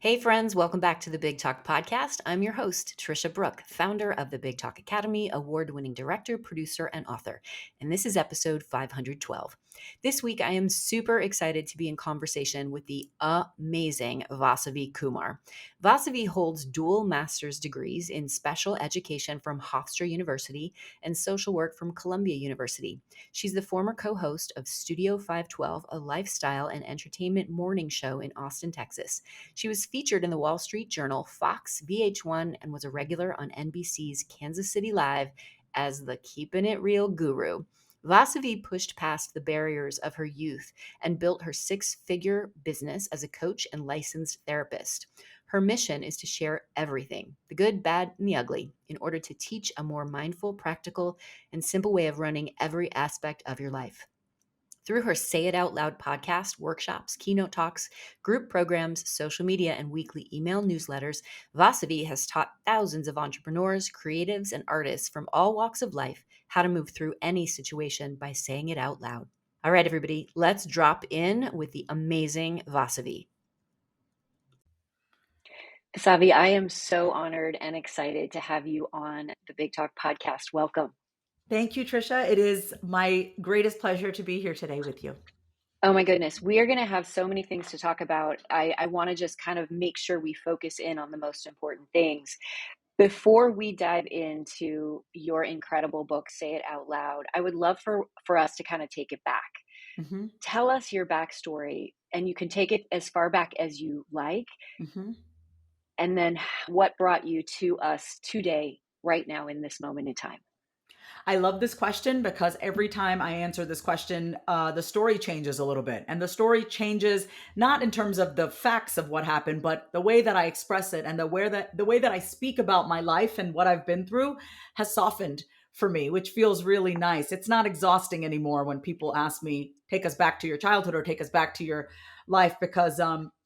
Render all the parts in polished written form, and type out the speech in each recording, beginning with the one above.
Hey, friends, welcome back to the Big Talk Podcast. I'm your host, Tricia Brouk, founder of the Big Talk Academy, award winning director, producer, and author. And this is episode 512. This week, I am super excited to be in conversation with the amazing Vasavi Kumar. Vasavi holds dual master's degrees in special education from Hofstra University and social work from Columbia University. She's the former co host of Studio 512, a lifestyle and entertainment morning show in Austin, Texas. She was featured in the Wall Street Journal, Fox, VH1, and was a regular on NBC's Kansas City Live as the Keepin' It Real guru. Vasavi pushed past the barriers of her youth and built her six-figure business as a coach and licensed therapist. Her mission is to share everything, the good, bad, and the ugly, in order to teach a more mindful, practical, and simple way of running every aspect of your life. Through her Say It Out Loud podcast, workshops, keynote talks, group programs, social media, and weekly email newsletters, Vasavi has taught thousands of entrepreneurs, creatives, and artists from all walks of life how to move through any situation by saying it out loud. All right, everybody, let's drop in with the amazing Vasavi. Vasavi, I am so honored and excited to have you on the Big Talk podcast. Welcome. Thank you, Tricia. It is my greatest pleasure to be here today with you. Oh my goodness, we are going to have so many things to talk about. I want to just kind of make sure we focus in on the most important things. Before we dive into your incredible book, Say It Out Loud, I would love for us to kind of take it back. Mm-hmm. Tell us your backstory, and you can take it as far back as you like. Mm-hmm. And then what brought you to us today, right now, in this moment in time? I love this question because every time I answer this question, the story changes a little bit. And the story changes not in terms of the facts of what happened, but the way that I express it and the way that I speak about my life and what I've been through has softened for me, which feels really nice. It's not exhausting anymore when people ask me, take us back to your childhood or take us back to your life, because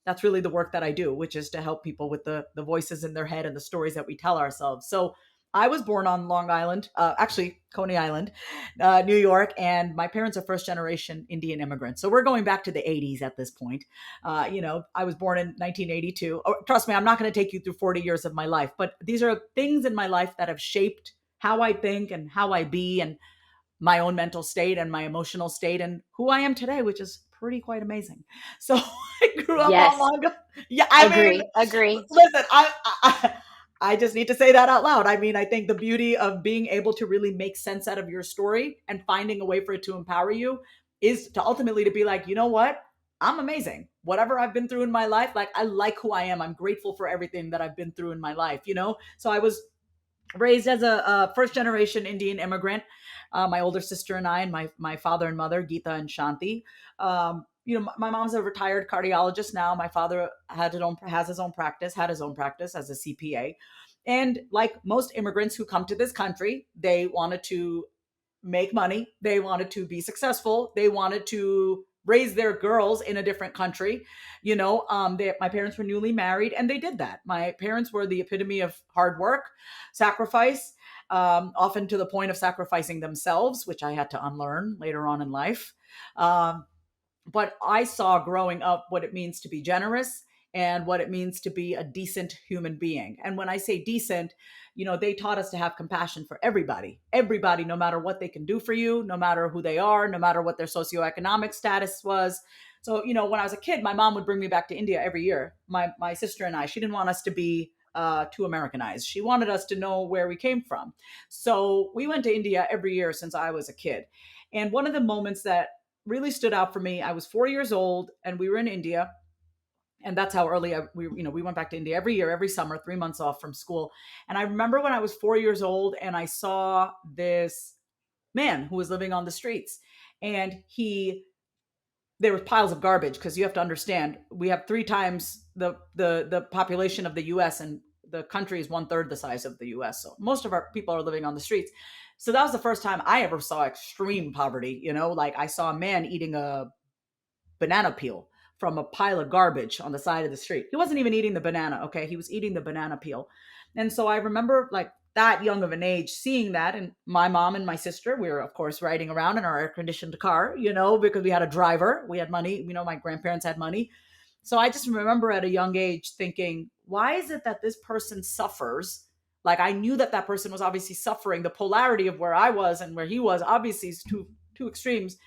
that's really the work that I do, which is to help people with the voices in their head and the stories that we tell ourselves. So I was born on Long Island, actually Coney Island, New York, and my parents are first generation Indian immigrants. So we're going back to the 80s at this point. I was born in 1982. Oh, trust me, I'm not going to take you through 40 years of my life, but these are things in my life that have shaped how I think and how I be and my own mental state and my emotional state and who I am today, which is pretty quite amazing. So I grew up on Yes, Long Island. Yeah, I mean, agree. listen, I just need to say that out loud. I mean, I think the beauty of being able to really make sense out of your story and finding a way for it to empower you is to ultimately to be like, you know what? I'm amazing. Whatever I've been through in my life, like I like who I am. I'm grateful for everything that I've been through in my life, you know? So I was raised as a first generation Indian immigrant. My older sister and I, and my father and mother, Geeta and Shanti. My mom's a retired cardiologist now. My father had his own practice as a CPA. And like most immigrants who come to this country, they wanted to make money. They wanted to be successful. They wanted to raise their girls in a different country. My parents were newly married and they did that. My parents were the epitome of hard work, sacrifice, often to the point of sacrificing themselves, which I had to unlearn later on in life. But I saw growing up what it means to be generous and what it means to be a decent human being. And when I say decent, they taught us to have compassion for everybody, no matter what they can do for you, no matter who they are, no matter what their socioeconomic status was. So, when I was a kid, my mom would bring me back to India every year. My sister and I, she didn't want us to be too Americanized. She wanted us to know where we came from. So we went to India every year since I was a kid. And one of the moments that really stood out for me, I was 4 years old and we were in India. And that's how early we went back to India every year, every summer, 3 months off from school. And I remember when I was 4 years old and I saw this man who was living on the streets, and there were piles of garbage, because you have to understand, we have 3 times the population of the US, and the country is 1/3 the size of the US. So most of our people are living on the streets. So that was the first time I ever saw extreme poverty. Like I saw a man eating a banana peel from a pile of garbage on the side of the street. He wasn't even eating the banana, okay? He was eating the banana peel. And so I remember, like, that young of an age seeing that. And my mom and my sister, we were, of course, riding around in our air conditioned car, because we had a driver. We had money. My grandparents had money. So I just remember at a young age thinking, why is it that this person suffers? Like, I knew that that person was obviously suffering. The polarity of where I was and where he was obviously is two extremes.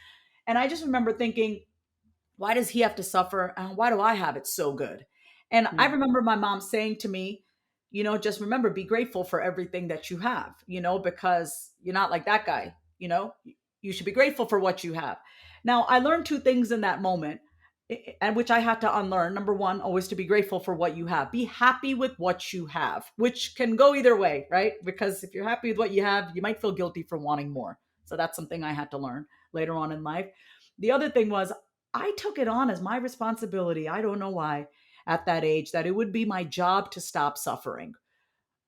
And I just remember thinking, why does he have to suffer? And why do I have it so good? And I Mm. remember my mom saying to me, just remember, be grateful for everything that you have, because you're not like that guy, you should be grateful for what you have. Now, I learned two things in that moment, and which I had to unlearn. Number one, always to be grateful for what you have. Be happy with what you have, which can go either way, right? Because if you're happy with what you have, you might feel guilty for wanting more. So that's something I had to learn later on in life. The other thing was I took it on as my responsibility. I don't know why at that age that it would be my job to stop suffering,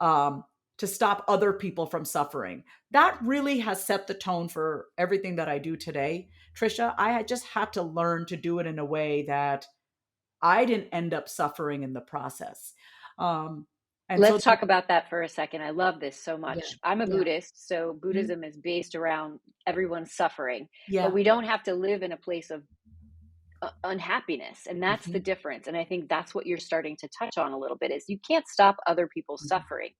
um, to stop other people from suffering. That really has set the tone for everything that I do today. Tricia, I had just had to learn to do it in a way that I didn't end up suffering in the process. Um, and so, Let's talk about that for a second. I love this so yeah, much. I'm a yeah, Buddhist, so mhm, Buddhism is based around everyone suffering, but yeah, we don't have to live in a place of unhappiness, and that's the mhm, difference. And I think that's what you're starting to touch on a little bit is you can't stop other people's mhm, suffering.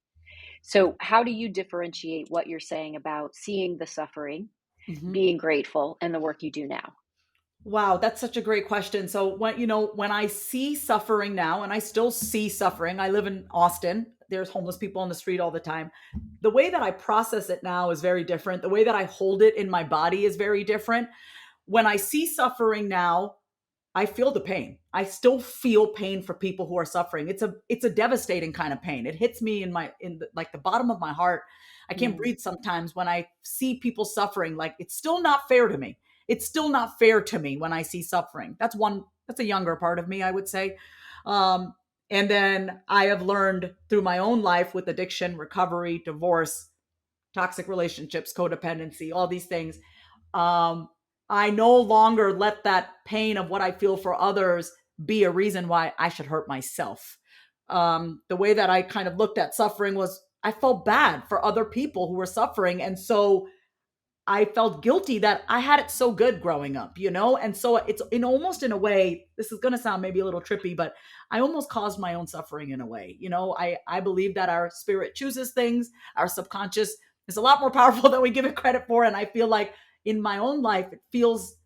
So how do you differentiate what you're saying about seeing the suffering, mhm. being grateful, and the work you do now? Wow, that's such a great question. So when I see suffering now, and I still see suffering, I live in Austin. There's homeless people on the street all the time. The way that I process it now is very different. The way that I hold it in my body is very different. When I see suffering now, I feel the pain. I still feel pain for people who are suffering. It's a devastating kind of pain. It hits me like the bottom of my heart. I can't Mm. breathe sometimes when I see people suffering. Like, it's still not fair to me. It's still not fair to me when I see suffering. That's a younger part of me, I would say. Um, and then I have learned through my own life with addiction, recovery, divorce, toxic relationships, codependency, all these things. Um, I no longer let that pain of what I feel for others be a reason why I should hurt myself. The way that I kind of looked at suffering was I felt bad for other people who were suffering. And so I felt guilty that I had it so good growing up, And so it's almost in a way, this is going to sound maybe a little trippy, but I almost caused my own suffering in a way. I believe that our spirit chooses things, our subconscious is a lot more powerful than we give it credit for. And I feel like in my own life, it feels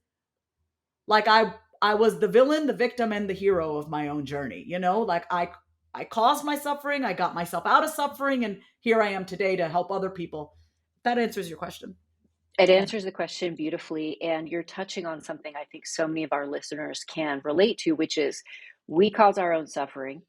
like I was the villain, the victim, and the hero of my own journey, Like, I caused my suffering, I got myself out of suffering, and here I am today to help other people. That answers your question. It Yeah. answers the question beautifully, and you're touching on something I think so many of our listeners can relate to, which is we cause our own suffering.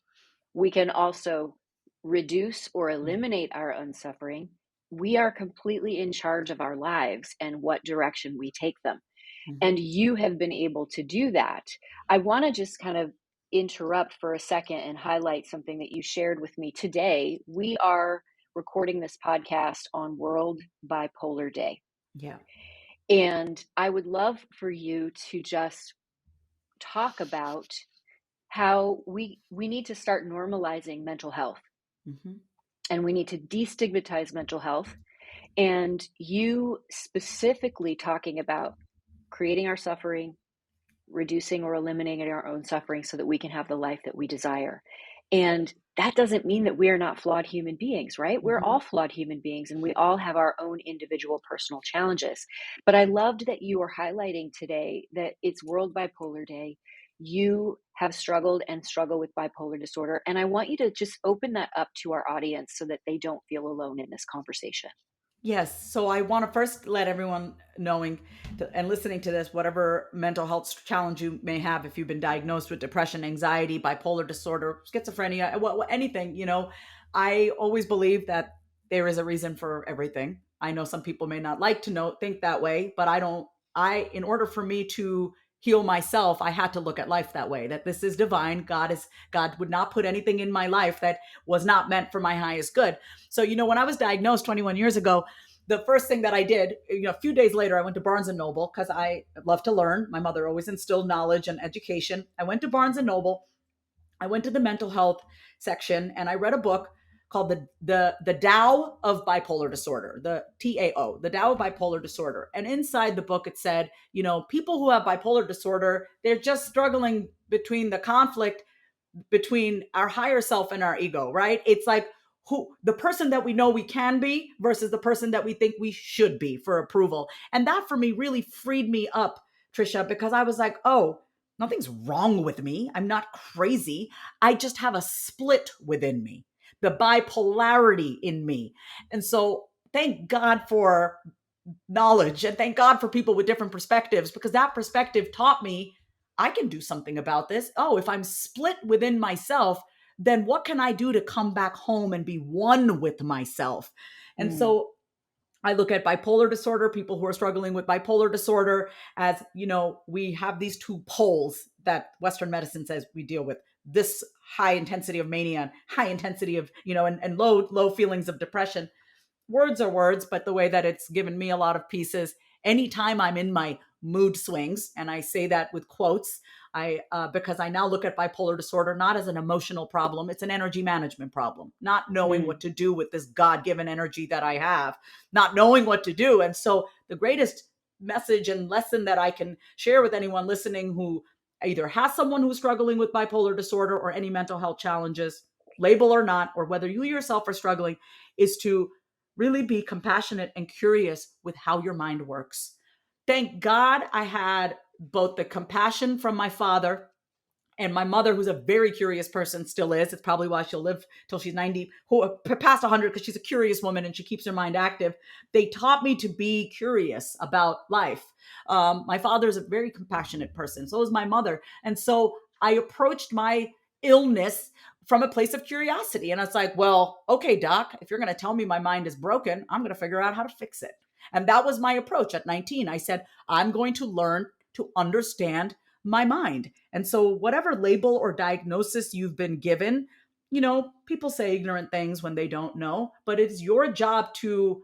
We can also reduce or eliminate our own suffering. We are completely in charge of our lives and what direction we take them. Mhm. And you have been able to do that. I want to just kind of interrupt for a second and highlight something that you shared with me today. We are recording this podcast on World Bipolar Day. Yeah. And I would love for you to just talk about how we need to start normalizing mental health, Mhm. and we need to destigmatize mental health. And you specifically talking about creating our suffering, reducing or eliminating our own suffering so that we can have the life that we desire. And that doesn't mean that we are not flawed human beings, right? We're Mhm. all flawed human beings and we all have our own individual personal challenges. But I loved that you were highlighting today that it's World Bipolar Day. You have struggled and struggle with bipolar disorder. And I want you to just open that up to our audience so that they don't feel alone in this conversation. Yes. So I want to first let everyone knowing and listening to this, whatever mental health challenge you may have, if you've been diagnosed with depression, anxiety, bipolar disorder, schizophrenia, anything, I always believe that there is a reason for everything. I know some people may not like to think that way, but I don't, in order for me to heal myself, I had to look at life that way, that this is divine. God would not put anything in my life that was not meant for my highest good. So, when I was diagnosed 21 years ago, the first thing that I did, a few days later, I went to Barnes and Noble because I love to learn. My mother always instilled knowledge and education. I went to Barnes and Noble. I went to the mental health section and I read a book called the Tao of Bipolar Disorder, the TAO, the Tao of Bipolar Disorder. And inside the book, it said, people who have bipolar disorder, they're just struggling between the conflict between our higher self and our ego, right? It's like who the person that we know we can be versus the person that we think we should be for approval. And that for me really freed me up, Tricia, because I was like, oh, nothing's wrong with me. I'm not crazy. I just have a split within me, the bipolarity in me. And so thank God for knowledge and thank God for people with different perspectives, because that perspective taught me I can do something about this. Oh, if I'm split within myself, then what can I do to come back home and be one with myself? And Mm. so I look at bipolar disorder, people who are struggling with bipolar disorder, as, we have these two poles that Western medicine says we deal with: this high intensity of mania, high intensity of, and low feelings of depression. Words are words, but the way that it's given me a lot of pieces. Anytime I'm in my mood swings, and I say that with quotes, because I now look at bipolar disorder not as an emotional problem, it's an energy management problem. Not knowing Mm. what to do with this God-given energy that I have, not knowing what to do. And so the greatest message and lesson that I can share with anyone listening who either has someone who's struggling with bipolar disorder or any mental health challenges, label or not, or whether you yourself are struggling, is to really be compassionate and curious with how your mind works. Thank God I had both the compassion from my father and my mother, who's a very curious person, still is. It's probably why she'll live till she's 90, past 100, because she's a curious woman and she keeps her mind active. They taught me to be curious about life. My father is a very compassionate person. So is my mother. And so I approached my illness from a place of curiosity. And it's like, well, okay, doc, if you're going to tell me my mind is broken, I'm going to figure out how to fix it. And that was my approach at 19. I said, I'm going to learn to understand my mind. And so, whatever label or diagnosis you've been given, people say ignorant things when they don't know, but it's your job to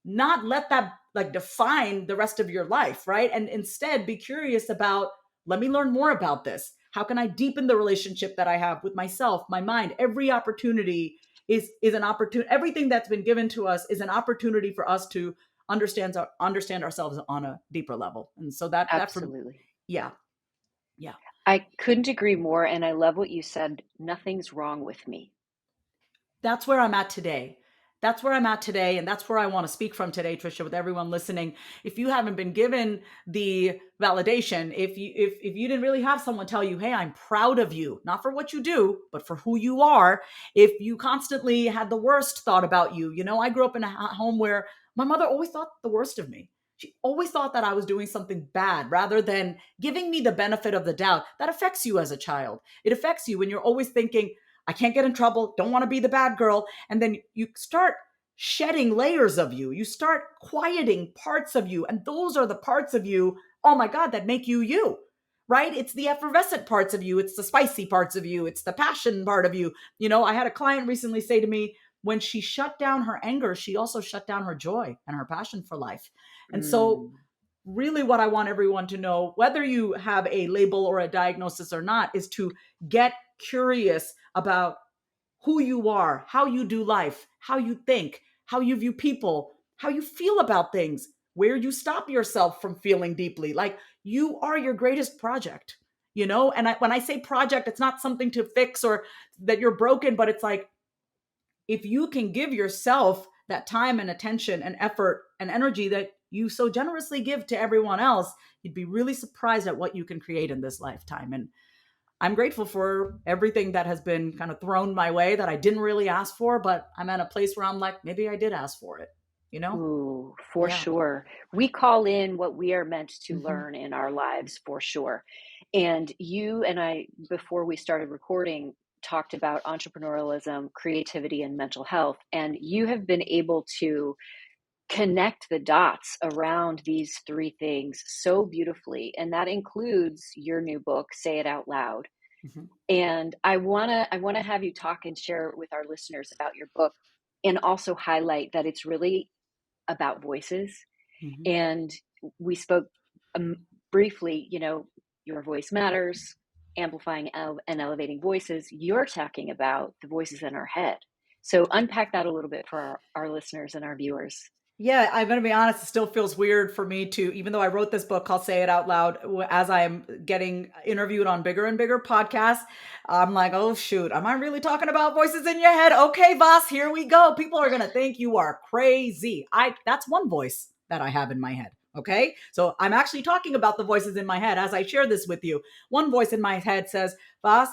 not let that like define the rest of your life, right? And instead be curious about, let me learn more about this. How can I deepen the relationship that I have with myself, my mind? Every opportunity is an opportunity. Everything that's been given to us is an opportunity for us to understand ourselves on a deeper level. And so that from Absolutely. yeah, yeah. I couldn't agree more. And I love what you said. Nothing's wrong with me. That's where I'm at today. That's where I'm at today. And that's where I want to speak from today, Tricia, with everyone listening. If you haven't been given the validation, if you didn't really have someone tell you, hey, I'm proud of you, not for what you do, but for who you are, if you constantly had the worst thought about you, I grew up in a home where my mother always thought the worst of me. She always thought that I was doing something bad rather than giving me the benefit of the doubt. That affects you as a child. It affects you when you're always thinking, I can't get in trouble, don't want to be the bad girl. And then you start shedding layers of you. You start quieting parts of you. And those are the parts of you, oh my God, that make you you, right? It's the effervescent parts of you. It's the spicy parts of you. It's the passion part of you. I had a client recently say to me, when she shut down her anger, she also shut down her joy and her passion for life. And so Mm. really what I want everyone to know, whether you have a label or a diagnosis or not, is to get curious about who you are, how you do life, how you think, how you view people, how you feel about things, where you stop yourself from feeling deeply. Like, you are your greatest project, And when I say project, it's not something to fix or that you're broken, but it's like, if you can give yourself that time and attention and effort and energy that you so generously give to everyone else, you'd be really surprised at what you can create in this lifetime. And I'm grateful for everything that has been kind of thrown my way that I didn't really ask for, but I'm at a place where I'm like, maybe I did ask for it, you know? Ooh, for Yeah. sure. We call in what we are meant to Hmm. learn in our lives for sure. And you and I, before we started recording, talked about entrepreneurialism, creativity, and mental health. And you have been able to connect the dots around these three things so beautifully. And that includes your new book, Say It Out Loud. Hmm. And I wanna have you talk and share with our listeners about your book and also highlight that it's really about voices. Hmm. And we spoke briefly, your voice matters, amplifying and elevating voices. You're talking about the voices in our head. So unpack that a little bit for our listeners and our viewers. Yeah, I'm going to be honest, it still feels weird for me to, even though I wrote this book, I'll say it out loud as I am getting interviewed on bigger and bigger podcasts. I'm like, oh, shoot, am I really talking about voices in your head? Okay, Voss, here we go. People are going to think you are crazy. That's one voice that I have in my head. Okay. So I'm actually talking about the voices in my head as I share this with you. One voice in my head says, Voss,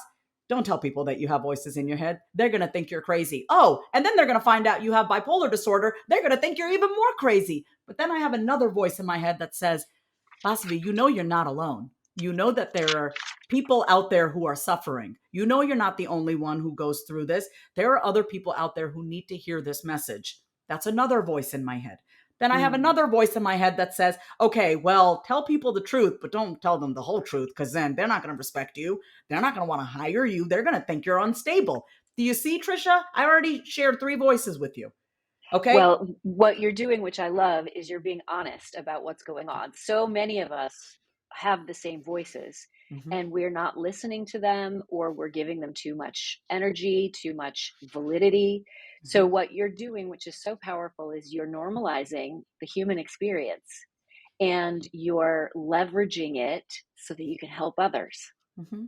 don't tell people that you have voices in your head. They're going to think you're crazy. Oh, and then they're going to find out you have bipolar disorder. They're going to think you're even more crazy. But then I have another voice in my head that says, Vasavi, you know you're not alone. You know that there are people out there who are suffering. You know you're not the only one who goes through this. There are other people out there who need to hear this message. That's another voice in my head. Then I have Mm. another voice in my head that says, okay, well, tell people the truth, but don't tell them the whole truth because then they're not going to respect you. They're not going to want to hire you. They're going to think you're unstable. Do you see, Tricia? I already shared 3 voices with you. Okay. Well, what you're doing, which I love, is you're being honest about what's going on. So many of us have the same voices, Mm-hmm. and we're not listening to them, or we're giving them too much energy, too much validity. So, Mm-hmm. what you're doing, which is so powerful, is you're normalizing the human experience and you're leveraging it so that you can help others. Mm-hmm.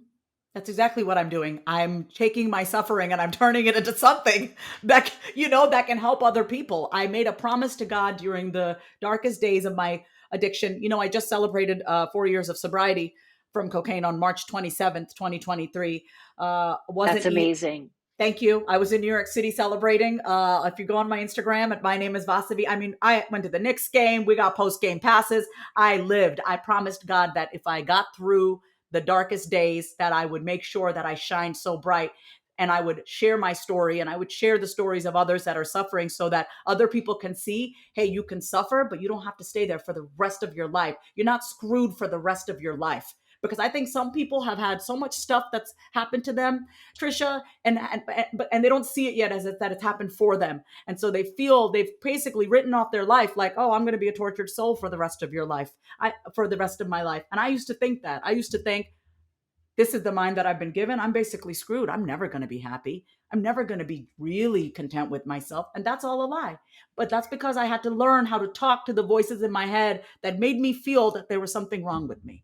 That's exactly what I'm doing. I'm taking my suffering and I'm turning it into something that, that can help other people. I made a promise to God during the darkest days of my addiction. I just celebrated 4 years of sobriety from cocaine on March 27th, 2023. That's Wasn't amazing. Thank you. I was in New York City celebrating. If you go on my Instagram, my name is Vasavi. I mean, I went to the Knicks game. We got post game passes. I lived. I promised God that if I got through the darkest days, that I would make sure that I shined so bright, and I would share my story and I would share the stories of others that are suffering so that other people can see, hey, you can suffer, but you don't have to stay there for the rest of your life. You're not screwed for the rest of your life. Because I think some people have had so much stuff that's happened to them, Trisha, and they don't see it yet as that it's happened for them, and so they feel they've basically written off their life like, oh, I'm going to be a tortured soul for the rest of your life, for the rest of my life. And I used to think that. I used to think, this is the mind that I've been given. I'm basically screwed. I'm never going to be happy. I'm never going to be really content with myself. And that's all a lie. But that's because I had to learn how to talk to the voices in my head that made me feel that there was something wrong with me.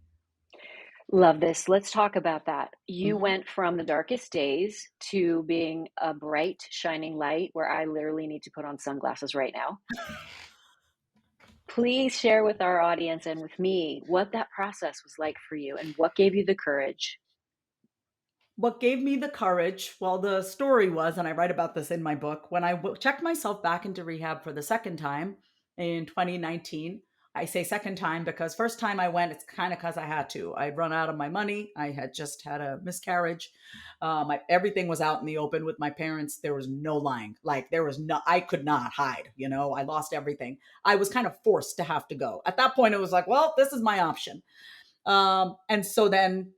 Love this. Let's talk about that. You Mm-hmm. went from the darkest days to being a bright, shining light where I literally need to put on sunglasses right now. Please share with our audience and with me what that process was like for you and what gave you the courage. What gave me the courage, well, the story was, and I write about this in my book, when I checked myself back into rehab for the second time in 2019. I say second time because first time I went, it's kind of because I had to. I'd run out of my money. I had just had a miscarriage. Everything was out in the open with my parents. There was no lying. Like there was no, I could not hide. I lost everything. I was kind of forced to have to go. At that point, it was like, well, this is my option. And so then,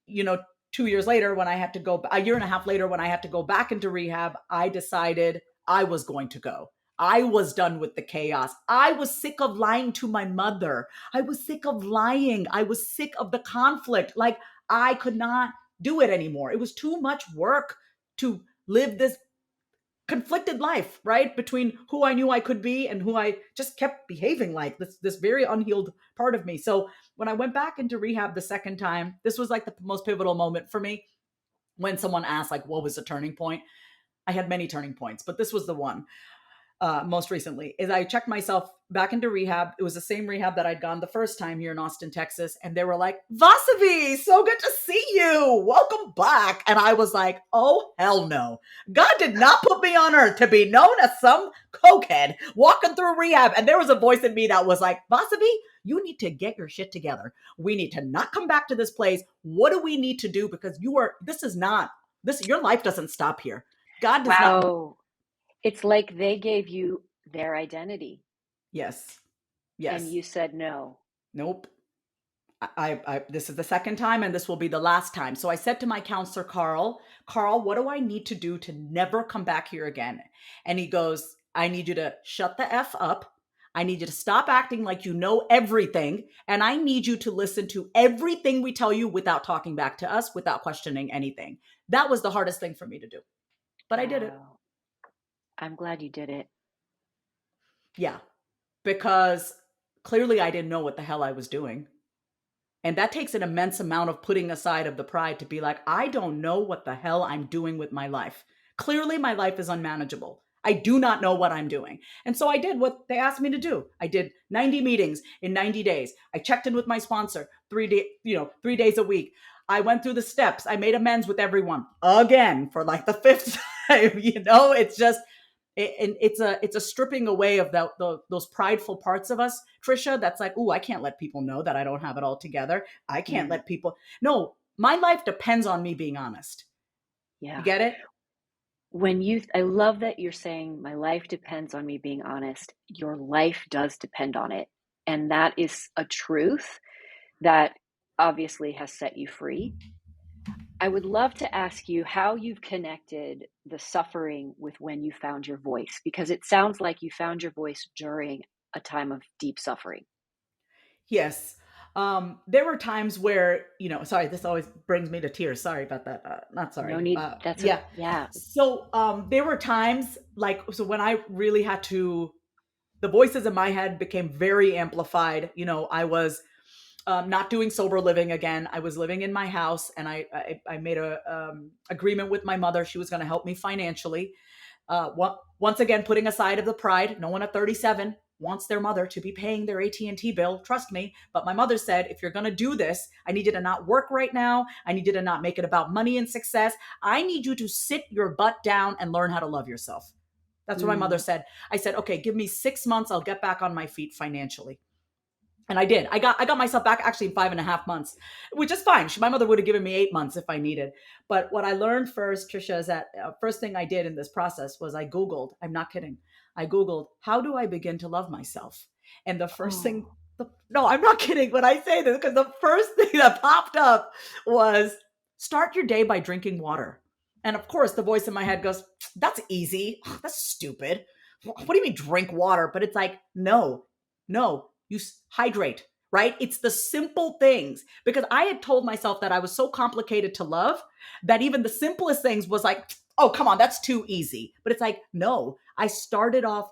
you know, 2 years later, when I had to go, a year and a half later, when I had to go back into rehab, I decided I was going to go. I was done with the chaos. I was sick of lying to my mother. I was sick of lying. I was sick of the conflict. Like I could not do it anymore. It was too much work to live this conflicted life, right? Between who I knew I could be and who I just kept behaving like, this very unhealed part of me. So when I went back into rehab the second time, this was like the most pivotal moment for me. When someone asked like, what was the turning point? I had many turning points, but this was the one. Most recently is I checked myself back into rehab. It was the same rehab that I'd gone the first time here in Austin, Texas. And they were like, Vasavi, so good to see you. Welcome back. And I was like, oh, hell no. God did not put me on earth to be known as some cokehead walking through rehab. And there was a voice in me that was like, Vasavi, you need to get your shit together. We need to not come back to this place. What do we need to do? Because your life doesn't stop here. God does not. Wow. It's like they gave you their identity Yes. and Yes. you said no. Nope. This is the second time and this will be the last time. So I said to my counselor, Carl, what do I need to do to never come back here again? And he goes, I need you to shut the F up. I need you to stop acting like you know everything. And I need you to listen to everything we tell you without talking back to us, without questioning anything. That was the hardest thing for me to do, but I did it. Wow. I'm glad you did it. Yeah, because clearly I didn't know what the hell I was doing. And that takes an immense amount of putting aside of the pride to be like, I don't know what the hell I'm doing with my life. Clearly, my life is unmanageable. I do not know what I'm doing. And so I did what they asked me to do. I did 90 meetings in 90 days. I checked in with my sponsor 3 days a week. I went through the steps. I made amends with everyone again for like the fifth time. It's just it's a stripping away of those prideful parts of us, Tricia, that's like, oh, I can't let people know that I don't have it all together. I can't Mm, let people. No, my life depends on me being honest. You yeah. get it? I love that you're saying my life depends on me being honest. Your life does depend on it. And that is a truth that obviously has set you free. I would love to ask you how you've connected the suffering with when you found your voice, because it sounds like you found your voice during a time of deep suffering. Yes. There were times where, sorry, this always brings me to tears. Sorry about that. Not No sorry. need. Yeah. Yeah. So there were times so when I really had to, the voices in my head became very amplified. I was not doing sober living again. I was living in my house, and I made a agreement with my mother. She was going to help me financially. Once again, putting aside of the pride. No one at 37 wants their mother to be paying their AT&T bill. Trust me. But my mother said, if you're going to do this, I need you to not work right now. I need you to not make it about money and success. I need you to sit your butt down and learn how to love yourself. That's what my mother Mm, said. I said, okay, give me 6 months. I'll get back on my feet financially. And I did. I got myself back actually in 5.5 months, which is fine. My mother would have given me 8 months if I needed. But what I learned first, Tricia, is that first thing I did in this process was I Googled. I'm not kidding. I Googled, how do I begin to love myself? And the first thing, oh, no, I'm not kidding when I say this, because the first thing that popped up was start your day by drinking water. And of course, the voice in my head goes, that's easy. That's stupid. What do you mean drink water? But it's like, no, no, hydrate, right? It's the simple things, because I had told myself that I was so complicated to love that even the simplest things was like, oh, come on, that's too easy. But it's like, no, I started off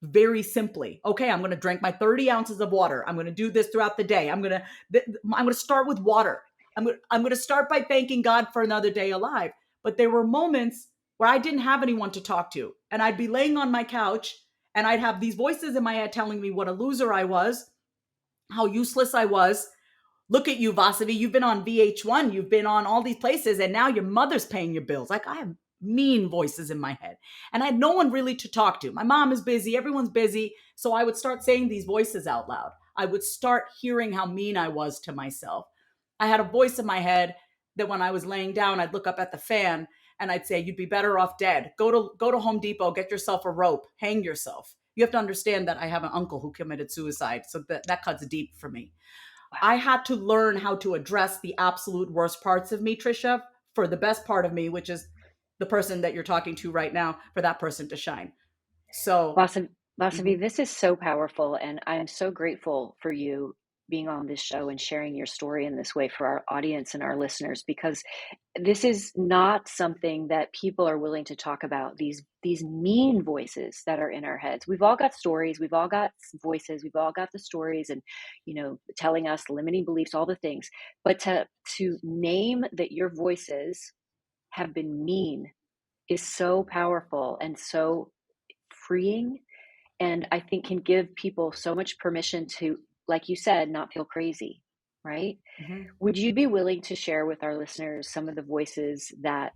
very simply. Okay, I'm going to drink my 30 ounces of water. I'm going to do this throughout the day. I'm going to start with water. I'm going to start by thanking God for another day alive. But there were moments where I didn't have anyone to talk to, and I'd be laying on my couch and I'd have these voices in my head telling me what a loser I was, how useless I was. Look at you, Vasavi. You've been on VH1, you've been on all these places, and now your mother's paying your bills. Like, I have mean voices in my head. And I had no one really to talk to. My mom is busy, everyone's busy. So I would start saying these voices out loud. I would start hearing how mean I was to myself. I had a voice in my head that when I was laying down, I'd look up at the fan and I'd say, you'd be better off dead. Go to Home Depot, get yourself a rope, hang yourself. You have to understand that I have an uncle who committed suicide. So that cuts deep for me. I wow. had to learn how to address the absolute worst parts of me, Tricia, for the best part of me, which is the person that you're talking to right now, for that person to shine. So, Vasavi, mhm. this is so powerful, and I'm so grateful for you being on this show and sharing your story in this way for our audience and our listeners, because this is not something that people are willing to talk about, these mean voices that are in our heads. We've all got stories, we've all got voices, we've all got the stories, and telling us limiting beliefs, all the things. But to name that your voices have been mean is so powerful and so freeing, and I think can give people so much permission to, like you said, not feel crazy, right? Mhm. Would you be willing to share with our listeners some of the voices that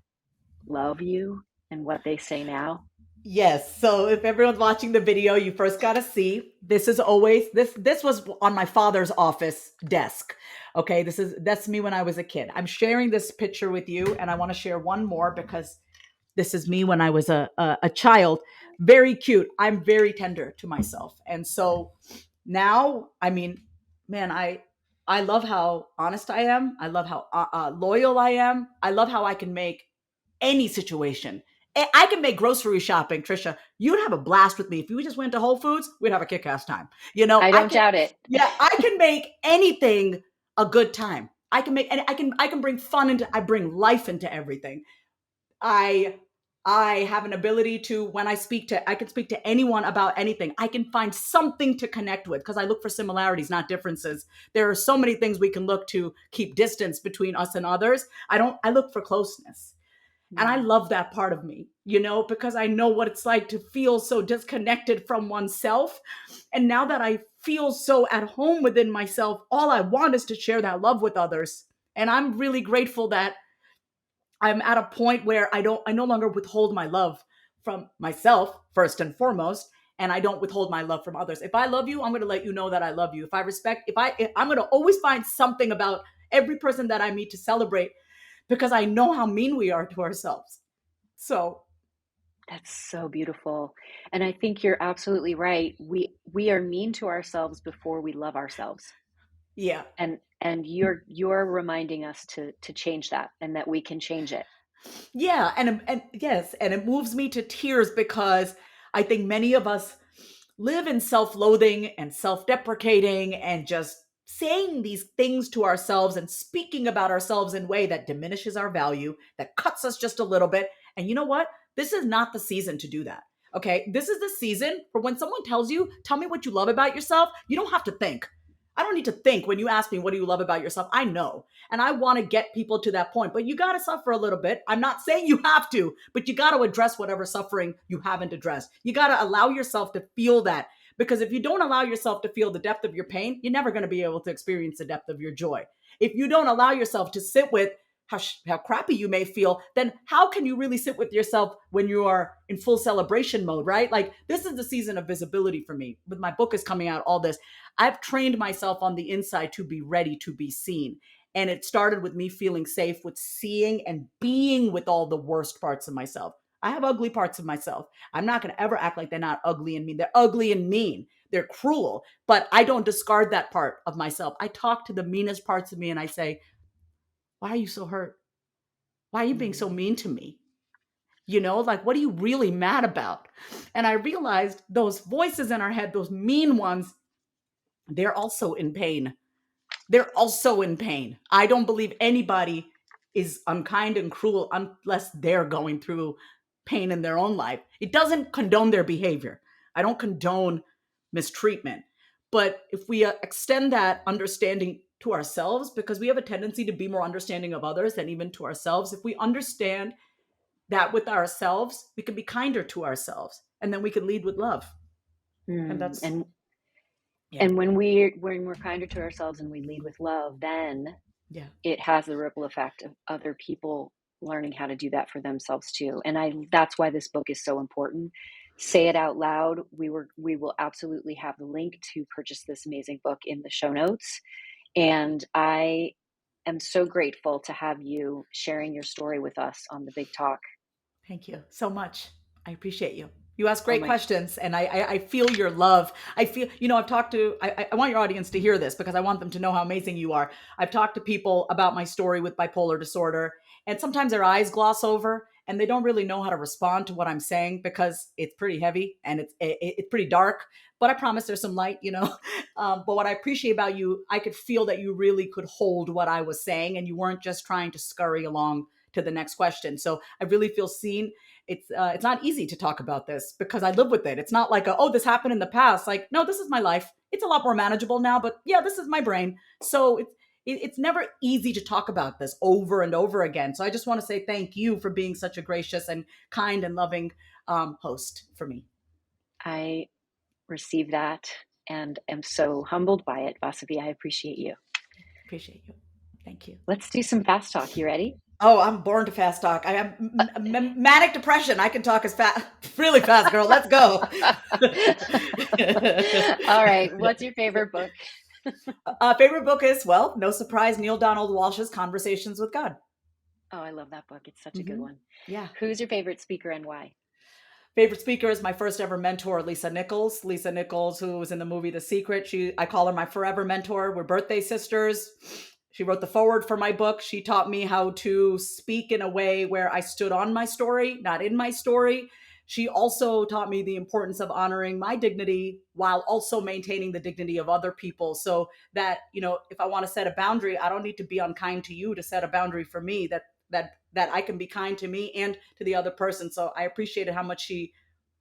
love you and what they say now? Yes. So if everyone's watching the video, you first got to see this is always this was on my father's office desk. Okay, that's me when I was a kid. I'm sharing this picture with you, and I want to share one more because this is me when I was a child. Very cute. I'm very tender to myself, and so now, I mean, man, I love how honest I am. I love how loyal I am. I love how I can make any situation. I can make grocery shopping, Trisha. You'd have a blast with me if we just went to Whole Foods. We'd have a kick-ass time. I I don't can. doubt it. Yeah, I can make anything a good time. I can make, and I can bring fun into. I bring life into everything. I I have an ability to, when I can speak to anyone about anything. I can find something to connect with because I look for similarities, not differences. There are so many things we can look to keep distance between us and others. I look for closeness. And I Mm. love that part of me, because I know what it's like to feel so disconnected from oneself. And now that I feel so at home within myself, all I want is to share that love with others. And I'm really grateful that I'm at a point where I no longer withhold my love from myself first and foremost, and I don't withhold my love from others. If I love you, I'm going to let you know that I love you. If I'm going to always find something about every person that I meet to celebrate because I know how mean we are to ourselves. So, That's so beautiful. And I think you're absolutely right. We are mean to ourselves before we love ourselves. yeah. And you're reminding us to change that and that we can change it. Yeah, and yes, and it moves me to tears because I think many of us live in self-loathing and self-deprecating and just saying these things to ourselves and speaking about ourselves in a way that diminishes our value, that cuts us just a little bit. And you know what? This is not the season to do that. Okay? This is the season for when someone tells you, "Tell me what you love about yourself." You don't have to think. I don't need to think when you ask me, "What do you love about yourself?" I know. And I want to get people to that point. But you got to suffer a little bit. I'm not saying you have to, but you got to address whatever suffering you haven't addressed. You got to allow yourself to feel that. Because if you don't allow yourself to feel the depth of your pain, you're never going to be able to experience the depth of your joy. If you don't allow yourself to sit with how crappy you may feel, then how can you really sit with yourself when you are in full celebration mode, right? Like, this is the season of visibility for me. With my book is coming out, all this. I've trained myself on the inside to be ready to be seen. And it started with me feeling safe with seeing and being with all the worst parts of myself. I have ugly parts of myself. I'm not going to ever act like they're not ugly and mean. They're ugly and mean. They're cruel, but I don't discard that part of myself. I talk to the meanest parts of me and I say, "Why are you so hurt? Why are you being so Mm. mean to me? Like, what are you really mad about?" And I realized those voices in our head, those mean ones, they're also in pain. They're also in pain. I don't believe anybody is unkind and cruel unless they're going through pain in their own life. It doesn't condone their behavior. I don't condone mistreatment. But if we extend that understanding to ourselves, because we have a tendency to be more understanding of others than even to ourselves, if we understand that with ourselves, we can be kinder to ourselves and then we can lead with love. And Mm. that's, yeah, And when we're kinder to ourselves and we lead with love, then yeah. it has the ripple effect of other people learning how to do that for themselves too. And I that's why this book is so important. Say it out loud. We will absolutely have the link to purchase this amazing book in the show notes. And I am so grateful to have you sharing your story with us on the Big Talk. Thank you so much. I appreciate you. You ask Oh great my, questions, and I feel your love. I feel, I've talked to, I want your audience to hear this because I want them to know how amazing you are. I've talked to people about my story with bipolar disorder, and sometimes their eyes gloss over and they don't really know how to respond to what I'm saying because it's pretty heavy and it's pretty dark. But I promise there's some light, But what I appreciate about you, I could feel that you really could hold what I was saying and you weren't just trying to scurry along to the next question. So I really feel seen. It's not easy to talk about this because I live with it. It's not like oh, this happened in the past. Like, no, this is my life. It's a lot more manageable now, but yeah, this is my brain. So it's never easy to talk about this over and over again. So I just want to say thank you for being such a gracious and kind and loving host for me. I receive that and am so humbled by it, Vasavi. I appreciate you. Appreciate you. Thank you. Let's do some fast talk. You ready? Oh, I'm born to fast talk. I have manic depression. I can talk as fast, really fast, girl. Let's go. All right. What's your favorite book? Favorite book is, well, no surprise, Neil Donald Walsh's Conversations with God. Oh, I love that book. It's such a good Hmm. one. Yeah. Who's your favorite speaker and why? Favorite speaker is my first ever mentor, Lisa Nichols. Lisa Nichols, who was in the movie The Secret. I call her my forever mentor. We're birthday sisters. She wrote the foreword for my book. She taught me how to speak in a way where I stood on my story, not in my story. She also taught me the importance of honoring my dignity while also maintaining the dignity of other people. So that, if I want to set a boundary, I don't need to be unkind to you to set a boundary for me. that I can be kind to me and to the other person. So I appreciated how much she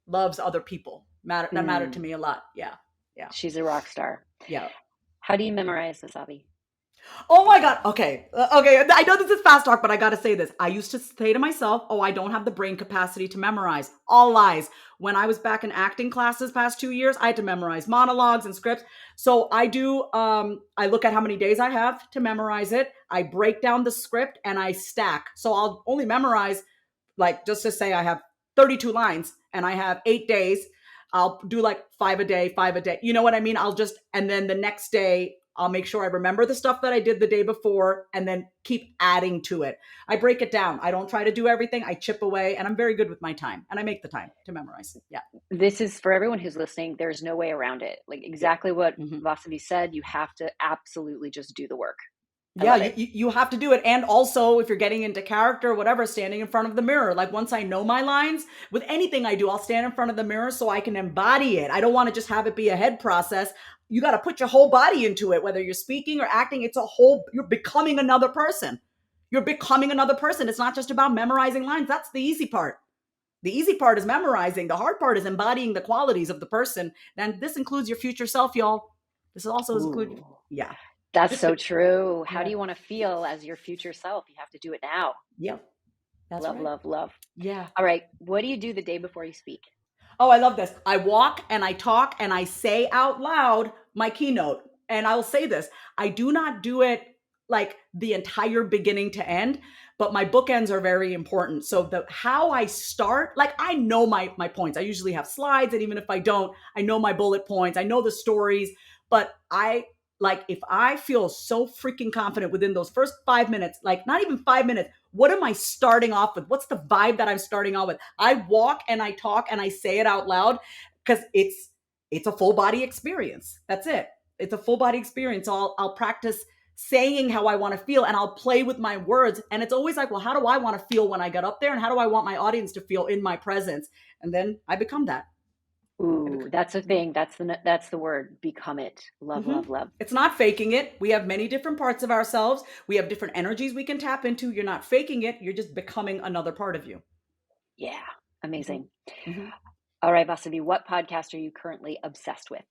loves other people. That mattered to Mm, me a lot. Yeah. Yeah. she's a rock star. Yeah. How do you memorize, Vasavi? Oh my God. Okay. Okay. I know this is fast talk, but I got to say this. I used to say to myself, oh, I don't have the brain capacity to memorize. All lies. When I was back in acting classes past 2 years, I had to memorize monologues and scripts. So I do, I look at how many days I have to memorize it. I break down the script and I stack. So I'll only memorize, like, just to say I have 32 lines and I have 8 days. I'll do like five a day, 5 a day. You know what I mean? And then the next day, I'll make sure I remember the stuff that I did the day before and then keep adding to it. I break it down. I don't try to do everything. I chip away and I'm very good with my time and I make the time to memorize. Yeah. This is for everyone who's listening. There's no way around it. Like Yeah. exactly what Mm-hmm. Vasavi said, you have to absolutely just do the work. I Yeah, love you, it. you you have to do it. And also, if you're getting into character, whatever, standing in front of the mirror. Like once I know my lines, with anything I do, I'll stand in front of the mirror so I can embody it. I don't want to just have it be a head process. You got to put your whole body into it, whether you're speaking or acting. You're becoming another person. You're becoming another person. It's not just about memorizing lines. That's the easy part. The easy part is memorizing. The hard part is embodying the qualities of the person. And this includes your future self, y'all. This also is include. Ooh, Yeah. that's so true. How do Yeah. you want to feel as your future self? You have to do it now. Yep. That's Love, right. love, love. Yeah. All right. What do you do the day before you speak? Oh, I love this. I walk and I talk and I say out loud my keynote. And I'll say this, I do not do it like the entire beginning to end, but my bookends are very important. So the how I start, like I know my points. I usually have slides, and even if I don't, I know my bullet points. I know the stories, but I like if I feel so freaking confident within those first 5 minutes, like not even 5 minutes, what am I starting off with? What's the vibe that I'm starting off with? I walk and I talk and I say it out loud because it's a full body experience. That's it. It's a full body experience. So I'll practice saying how I want to feel and I'll play with my words. And it's always like, well, how do I want to feel when I get up there? And how do I want my audience to feel in my presence? And then I become that. I Ooh, become, that's the thing. That's the word. Become it. Love, mm-hmm. love, love. It's not faking it. We have many different parts of ourselves. We have different energies we can tap into. You're not faking it. You're just becoming another part of you. Yeah. Mm-hmm. Amazing. Mm-hmm. All right, Vasavi, what podcast are you currently obsessed with?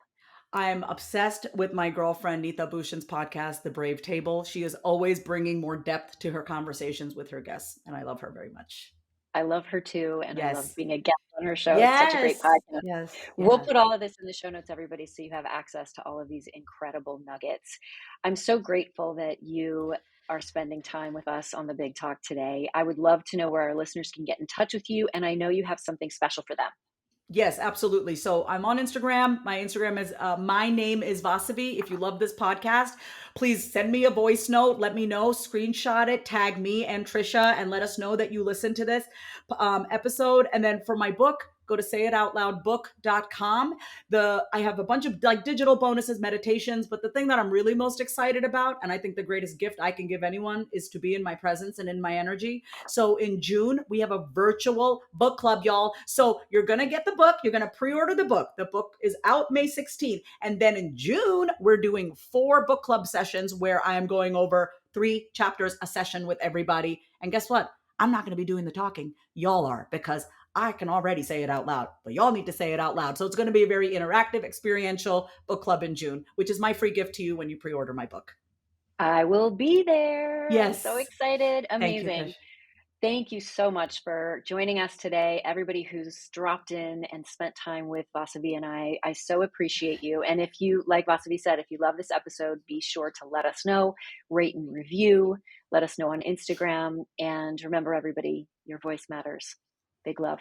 I'm obsessed with my girlfriend Neeta Bhushan's podcast, The Brave Table. She is always bringing more depth to her conversations with her guests, and I love her very much. I love her too, and I love Yes. being a guest on her show. It's such a great Yes. podcast. Yes. We'll Yeah. put all of this in the show notes, everybody, so you have access to all of these incredible nuggets. I'm so grateful that you are spending time with us on the Big Talk today. I would love to know where our listeners can get in touch with you, and I know you have something special for them. Yes, absolutely. So I'm on Instagram. My Instagram is my name is Vasavi. If you love this podcast, please send me a voice note. Let me know. Screenshot it. Tag me and Tricia, and let us know that you listened to this episode. And then for my book, go to sayitoutloudbook.com. I have a bunch of like digital bonuses, meditations, but the thing that I'm really most excited about, and I think the greatest gift I can give anyone, is to be in my presence and in my energy. So in June, we have a virtual book club, y'all. So you're going to get the book. You're going to pre-order the book. The book is out May 16th. And then in June, we're doing 4 book club sessions where I am going over 3 chapters a session with everybody. And guess what? I'm not going to be doing the talking. Y'all are, because I can already say it out loud, but y'all need to say it out loud. So it's going to be a very interactive, experiential book club in June, which is my free gift to you when you pre-order my book. I will be there. I'm so Yes. excited. Thank you, Trish. Amazing. Thank you so much for joining us today. Everybody who's dropped in and spent time with Vasavi and I so appreciate you. And if you, like Vasavi said, if you love this episode, be sure to let us know, rate and review, let us know on Instagram. And remember, everybody, your voice matters. Big love.